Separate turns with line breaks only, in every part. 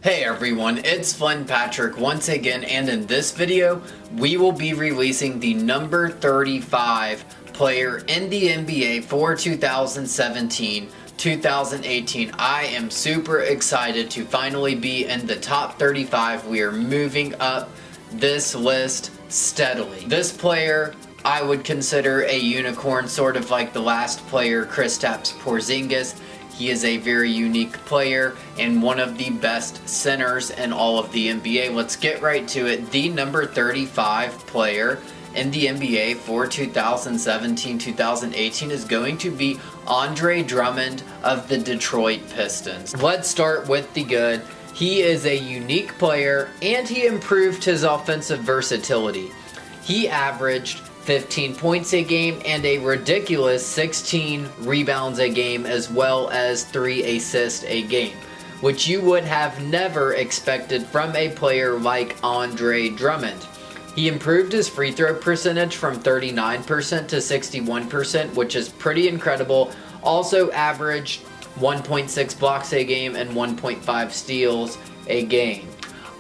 Hey everyone, it's Flynn Patrick once again, and in this video, we will be releasing the number 35 player in the NBA for 2017-2018. I am super excited to finally be in the top 35. We are moving up this list steadily. This player I would consider a unicorn, sort of like the last player, Kristaps Porzingis. He is a very unique player and one of the best centers in all of the NBA. Let's get right to it. The number 35 player in the NBA for 2017-2018 is going to be Andre Drummond of the Detroit Pistons. Let's start with the good. He is a unique player and he improved his offensive versatility. He averaged 15 points a game and a ridiculous 16 rebounds a game, as well as 3 assists a game, which you would have never expected from a player like Andre Drummond. He improved his free throw percentage from 39% to 61%, which is pretty incredible. Also averaged 1.6 blocks a game and 1.5 steals a game.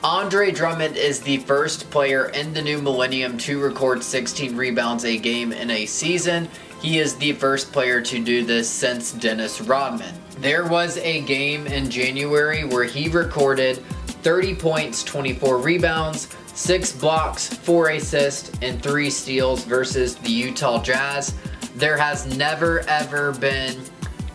Andre Drummond is the first player in the new millennium to record 16 rebounds a game in a season. He is the first player to do this since Dennis Rodman. There was a game in January where he recorded 30 points, 24 rebounds, 6 blocks, 4 assists, and 3 steals versus the Utah Jazz. There has never ever been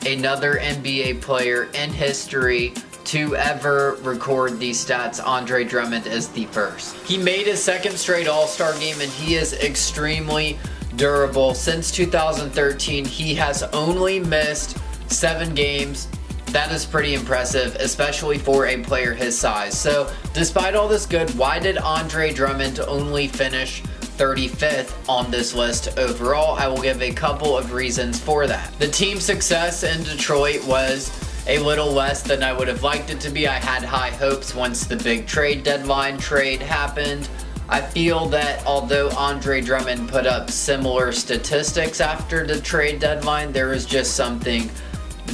another NBA player in history to ever record these stats. Andre Drummond is the first. He made his second straight All-Star game and he is extremely durable. Since 2013, he has only missed 7 games. That is pretty impressive, especially for a player his size. So despite all this good, why did Andre Drummond only finish 35th on this list overall? I will give a couple of reasons for that. The team's success in Detroit was a little less than I would have liked it to be. I had high hopes once the big trade deadline trade happened. I feel that although Andre Drummond put up similar statistics after the trade deadline, there was just something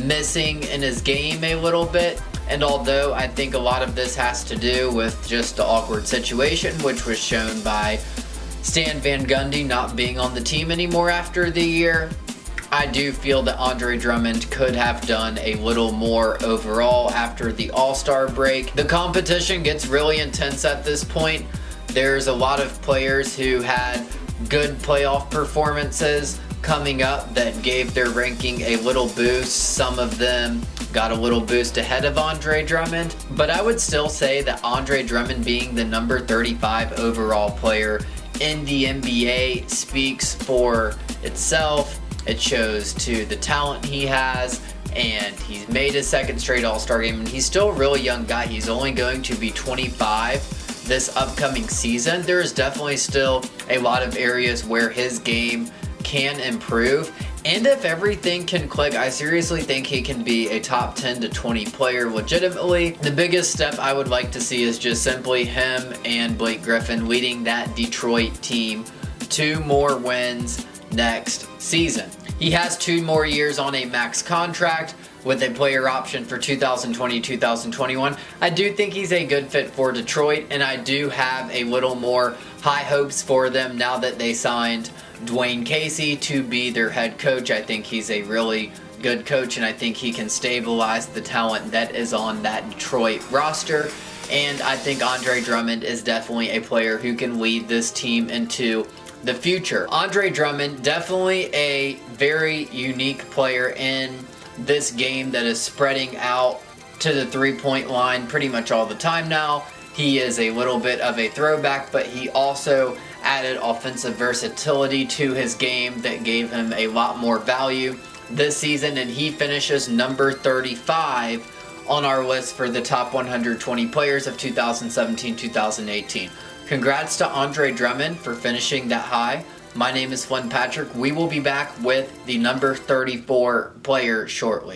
missing in his game a little bit. And although I think a lot of this has to do with just the awkward situation, which was shown by Stan Van Gundy not being on the team anymore after the year, I do feel that Andre Drummond could have done a little more overall after the All-Star break. The competition gets really intense at this point. There's a lot of players who had good playoff performances coming up that gave their ranking a little boost. Some of them got a little boost ahead of Andre Drummond, but I would still say that Andre Drummond being the number 35 overall player in the NBA speaks for itself. It shows to the talent he has, and he's made his second straight All-Star game, and he's still a really young guy. He's only going to be 25 this upcoming season. There is definitely still a lot of areas where his game can improve, and if everything can click, I seriously think he can be a top 10 to 20 player legitimately. The biggest step I would like to see is just simply him and Blake Griffin leading that Detroit team to more wins next season. He has 2 more years on a max contract with a player option for 2020-2021. I do think he's a good fit for Detroit, and I do have a little more high hopes for them now that they signed Dwayne Casey to be their head coach. I think he's a really good coach, and I think he can stabilize the talent that is on that Detroit roster. And I think Andre Drummond is definitely a player who can lead this team into the future. Andre Drummond, definitely a very unique player in this game that is spreading out to the 3-point line pretty much all the time now. He is a little bit of a throwback, but he also added offensive versatility to his game that gave him a lot more value this season, and he finishes number 35 on our list for the top 120 players of 2017-2018. Congrats to Andre Drummond for finishing that high. My name is Flynn Patrick. We will be back with the number 34 player shortly.